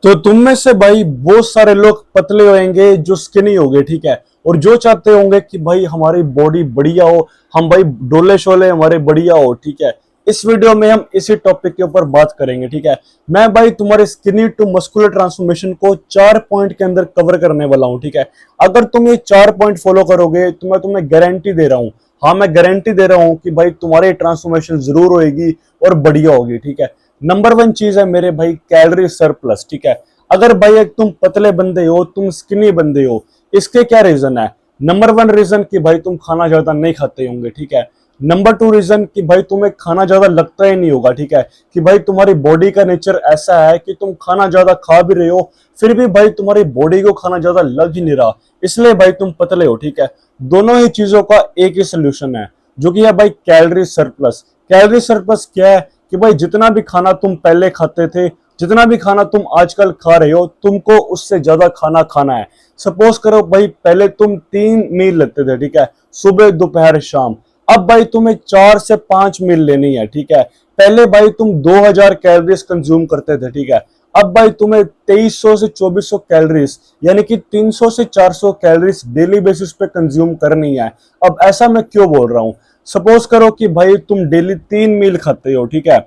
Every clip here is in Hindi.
तो तुम में से भाई बहुत सारे लोग पतले होंगे जो स्किनी होंगे, ठीक है। और जो चाहते होंगे कि भाई हमारी बॉडी बढ़िया हो, हम भाई डोले शोले हमारे बढ़िया हो, ठीक है। इस वीडियो में हम इसी टॉपिक के ऊपर बात करेंगे, ठीक है। मैं भाई तुम्हारे स्किनी टू मस्कुलर ट्रांसफॉर्मेशन को 4 पॉइंट के अंदर कवर करने वाला हूं, ठीक है। अगर तुम ये 4 पॉइंट फॉलो करोगे तो मैं तुम्हें गारंटी दे रहा हूं, हाँ मैं गारंटी दे रहा हूं कि भाई तुम्हारी ट्रांसफॉर्मेशन जरूर होगी और बढ़िया होगी, ठीक है। नंबर 1 चीज है मेरे भाई कैलोरी सरप्लस, ठीक है। अगर भाई एक तुम पतले बंदे हो, तुम स्किनी बंदे हो, इसके क्या रीजन है? नंबर 1 रीजन कि भाई तुम खाना ज्यादा नहीं खाते होंगे, ठीक है। नंबर 2 रीजन कि भाई तुम्हें खाना ज्यादा लगता ही नहीं होगा, ठीक है। कि भाई तुम्हारी बॉडी का नेचर ऐसा है कि तुम खाना ज्यादा खा भी रहे हो, फिर भी भाई तुम्हारी बॉडी को खाना ज्यादा लग ही नहीं रहा, इसलिए भाई तुम पतले हो, ठीक है। दोनों ही चीजों का एक ही सोल्यूशन है, जो कि है भाई कैलोरी सरप्लस। कैलोरी सरप्लस क्या है कि भाई जितना भी खाना तुम पहले खाते थे, जितना भी खाना तुम आजकल खा रहे हो, तुमको उससे ज्यादा खाना खाना है। सपोज करो भाई पहले तुम 3 मील लेते थे, ठीक है, सुबह दोपहर शाम। अब भाई तुम्हें 4 से 5 मील लेनी है, ठीक है। पहले भाई तुम 2000 कैलोरीज कंज्यूम करते थे, ठीक है। अब भाई तुम्हें 2300 से 2400 कैलोरीज यानी कि 300 से 400 कैलोरीज डेली बेसिस पे कंज्यूम करनी है। अब ऐसा मैं क्यों बोल रहा हूं? सपोज करो कि भाई तुम डेली 3 मील खाते हो, ठीक है।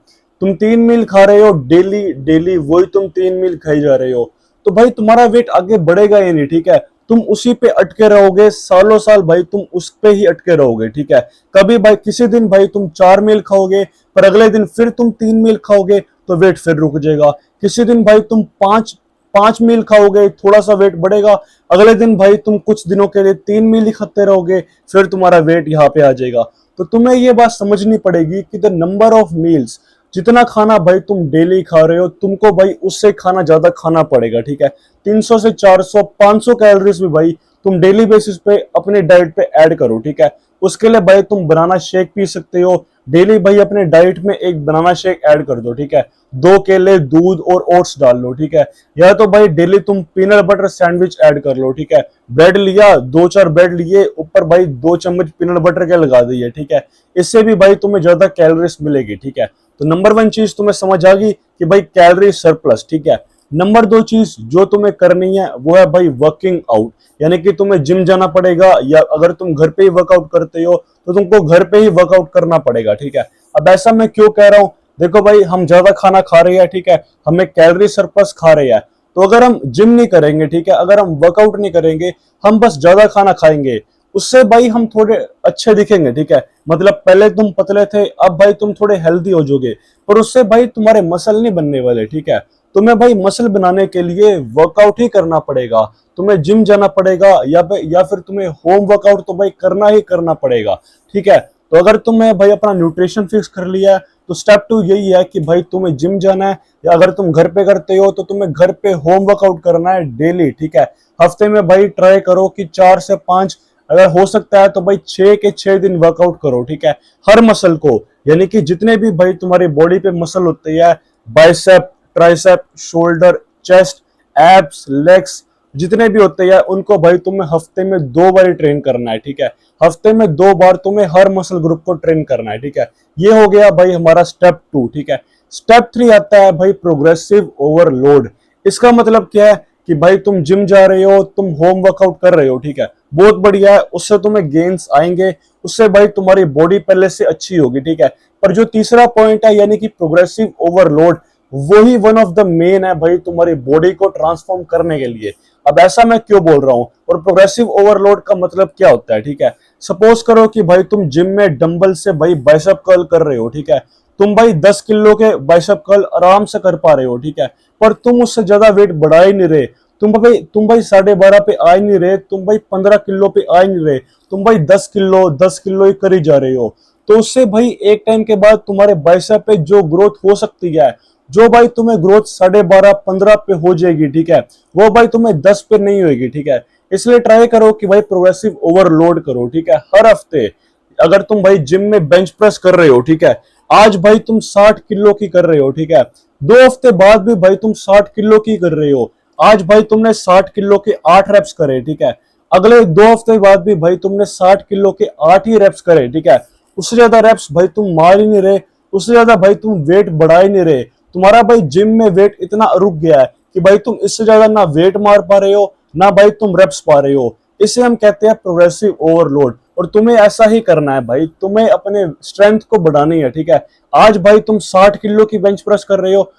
तुम 3 मील खा रहे हो डेली डेली, वही तुम 3 मील खाई जा रहे हो, तो भाई तुम्हारा वेट आगे बढ़ेगा ही नहीं, ठीक है। तुम उसी पे अटके रहोगे सालों साल, भाई तुम उस पे ही अटके रहोगे, ठीक है। कभी भाई किसी दिन भाई तुम 4 मील खाओगे, पर अगले दिन फिर तुम 3 मील खाओगे तो वेट फिर रुक जाएगा। किसी दिन भाई तुम 5 मील खाओगे, थोड़ा सा वेट बढ़ेगा, अगले दिन भाई तुम कुछ दिनों के लिए 3 मील ही खाते रहोगे, फिर तुम्हारा वेट यहाँ पे आ जाएगा। तो तुम्हें ये बात समझनी पड़ेगी कि द नंबर ऑफ मील्स, जितना खाना भाई तुम डेली खा रहे हो, तुमको भाई उससे खाना ज्यादा खाना पड़ेगा, ठीक है। 300 से 400 500 कैलोरीज भी भाई तुम डेली बेसिस पे अपने डाइट पे ऐड करो, ठीक है। उसके लिए भाई तुम बनाना शेक पी सकते हो डेली, भाई अपने डाइट में एक बनाना शेक ऐड कर दो, ठीक है। 2 केले, दूध और ओट्स डाल लो, ठीक है। या तो भाई डेली तुम पीनट बटर सैंडविच ऐड कर लो, ठीक है। ब्रेड लिया, 2-4 ब्रेड लिए, ऊपर भाई 2 चम्मच पीनट बटर के लगा दिए, ठीक है। इससे भी भाई तुम्हें ज्यादा कैलोरीज मिलेगी, ठीक है। तो नंबर 1 चीज तुम्हें समझ आ गई कि भाई कैलोरी सरप्लस, ठीक है। नंबर 2 चीज जो तुम्हें करनी है वो है भाई वर्किंग आउट, यानी कि तुम्हें जिम जाना पड़ेगा, या अगर तुम घर पे ही वर्कआउट करते हो तो तुमको घर पे ही वर्कआउट करना पड़ेगा, ठीक है। अब ऐसा मैं क्यों कह रहा हूं? देखो भाई हम ज्यादा खाना खा रहे हैं, ठीक है, हमें कैलोरी सरप्लस खा रहे हैं, तो अगर हम जिम नहीं करेंगे, ठीक है, अगर हम वर्कआउट नहीं करेंगे, हम बस ज्यादा खाना खाएंगे, उससे भाई हम थोड़े अच्छे दिखेंगे, ठीक है। मतलब पहले तुम पतले थे, अब भाई तुम थोड़े हेल्दी हो जाओगे, पर उससे भाई तुम्हारे मसल नहीं बनने वाले, ठीक है। तुम्हें भाई मसल बनाने के लिए वर्कआउट ही करना पड़ेगा, तुम्हें जिम जाना पड़ेगा, या फिर तुम्हें होम वर्कआउट तो भाई करना ही करना पड़ेगा, ठीक है। तो अगर तुमने भाई अपना न्यूट्रिशन फिक्स कर लिया है तो स्टेप 2 यही है कि भाई तुम्हें जिम जाना है, या अगर तुम घर पे करते हो तो तुम्हें घर पे होम वर्कआउट करना है डेली, ठीक है। हफ्ते में भाई ट्राई करो कि 4 से 5, अगर हो सकता है तो भाई 6 के 6 दिन वर्कआउट करो, ठीक है। हर मसल को, यानी कि जितने भी भाई तुम्हारी बॉडी पे मसल होते हैं, bicep, tricep, shoulder, chest, abs, legs, जितने भी होते हैं उनको भाई तुम्हें हफ्ते में 2 बार ट्रेन करना है, ठीक है। हफ्ते में 2 बार तुम्हें हर मसल ग्रुप को ट्रेन करना है, ठीक है। ये हो गया भाई हमारा स्टेप 2, ठीक है। स्टेप 3 आता है भाई प्रोग्रेसिव ओवरलोड। इसका मतलब क्या है कि भाई तुम जिम जा रहे हो, तुम होम वर्कआउट कर रहे हो, ठीक है, बहुत बढ़िया है, उससे तुम्हें गेन्स आएंगे, उससे भाई तुम्हारी बॉडी पहले से अच्छी होगी, ठीक है। पर जो तीसरा पॉइंट है यानी कि प्रोग्रेसिव ओवरलोड, वही वन ऑफ द मेन है भाई तुम्हारी बॉडी को ट्रांसफॉर्म करने के लिए। अब ऐसा मैं क्यों बोल रहा हूं और प्रोग्रेसिव ओवरलोड का मतलब क्या होता है, ठीक है। सपोज करो कि भाई तुम जिम में डंबल से भाई बाइसेप कर्ल कर रहे हो, ठीक है। तुम भाई 10 किलो के बाइसेप कर्ल आराम से कर पा रहे हो, ठीक है, पर तुम उससे ज्यादा वेट बढ़ा ही नहीं रहे। तुम भाई 12.5 पे आ ही नहीं रहे, तुम भाई 15 किलो पे आ ही नहीं रहे, तुम भाई 10 किलो ही करी जा रहे हो। तो उससे भाई एक टाइम के बाद तुम्हारे बाइसेप पे जो ग्रोथ हो सकती है, जो भाई तुम्हें ग्रोथ 12.5-15 पे हो जाएगी, ठीक है, वो भाई तुम्हें 10 पे नहीं होगी, ठीक है। इसलिए ट्राई करो कि भाई प्रोग्रेसिव ओवरलोड करो, ठीक है। हर हफ्ते अगर तुम भाई जिम में बेंच प्रेस कर रहे हो, ठीक है, आज भाई तुम 60 किलो की कर रहे हो, ठीक है, 2 हफ्ते बाद भी भाई तुम 60 किलो की कर रहे हो, आज भाई तुमने 60 किलो के 8 रेप्स करे, ठीक है, अगले 2 हफ्ते बाद भी भाई तुमने 60 किलो के 8 ही रेप्स करे, ठीक है। उससे ज्यादा रेप्स भाई तुम मार ही नहीं रहे, उससे ज्यादा भाई तुम वेट बढ़ा ही नहीं रहे, तुम्हारा भाई जिम में वेट इतना रुक गया है कि भाई तुम इससे ज्यादा ना वेट मार पा रहे हो, ना भाई तुम रेप्स पा रहे हो। इसे हम कहते हैं प्रोग्रेसिव ओवरलोड। और तुम्हें ऐसा ही करना है भाई, तुम्हें अपने स्ट्रेंथ को बढ़ानी है, ठीक है। आज भाई तुम 60 किलो की बेंच प्रेस कर रहे हो,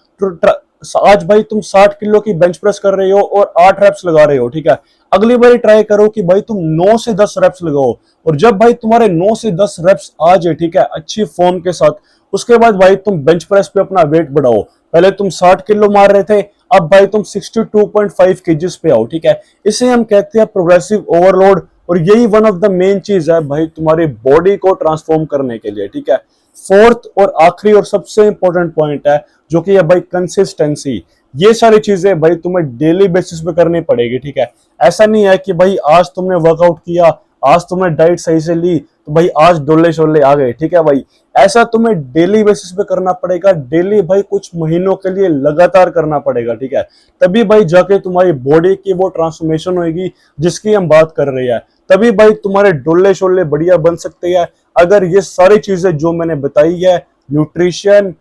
आज भाई तुम 60 किलो की बेंच प्रेस कर रहे हो और 8 रेप्स लगा रहे हो, ठीक है। अगली बार ट्राई करो कि भाई तुम 9 से 10 रेप्स लगाओ। और जब भाई तुम्हारे 9 से 10 रेप्स आ जाए, ठीक है, अच्छी फॉर्म के साथ, उसके बाद भाई तुम बेंच प्रेस पे अपना वेट बढ़ाओ। पहले तुम 60 किलो मार रहे थे, अब भाई तुम 62.5 केजीज पे आओ, ठीक है। इसे हम कहते हैं प्रोग्रेसिव ओवरलोड। और यही वन ऑफ द मेन चीज है भाई तुम्हारी बॉडी को ट्रांसफॉर्म करने के लिए, ठीक है। फोर्थ और आखिरी और सबसे इंपॉर्टेंट पॉइंट है जो कि है भाई कंसिस्टेंसी। ये सारी चीजें भाई तुम्हें डेली बेसिस पे करनी पड़ेगी, ठीक है। ऐसा नहीं है कि भाई आज तुमने वर्कआउट किया, आज तुमने डाइट सही से ली, तो भाई आज डोले शोले आ गए, ठीक है भाई। ऐसा तुम्हें डेली बेसिस पे करना पड़ेगा, डेली भाई कुछ महीनों के लिए लगातार करना पड़ेगा, ठीक है। तभी भाई जाके तुम्हारी बॉडी की वो ट्रांसफॉर्मेशन होगी जिसकी हम बात कर रहे हैं। तभी भाई तुम्हारे डोले शोले बढ़िया बन सकते हैं। अगर ये सारी चीजें जो मैंने बताई है, न्यूट्रिशन,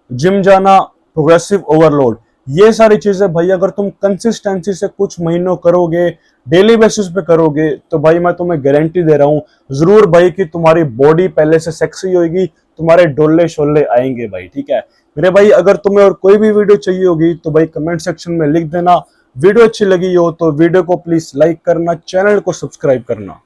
जिम जाना, प्रोग्रेसिव ओवरलोड, ये सारी चीजें भाई अगर तुम कंसिस्टेंसी से कुछ महीनों करोगे, डेली बेसिस पे करोगे, तो भाई मैं तुम्हें गारंटी दे रहा हूं जरूर भाई कि तुम्हारी बॉडी पहले से सेक्सी होगी, तुम्हारे डोले शोले आएंगे भाई, ठीक है। मेरे भाई अगर तुम्हें और कोई भी वीडियो चाहिए होगी तो भाई कमेंट सेक्शन में लिख देना। वीडियो अच्छी लगी हो तो वीडियो को प्लीज लाइक करना, चैनल को सब्सक्राइब करना।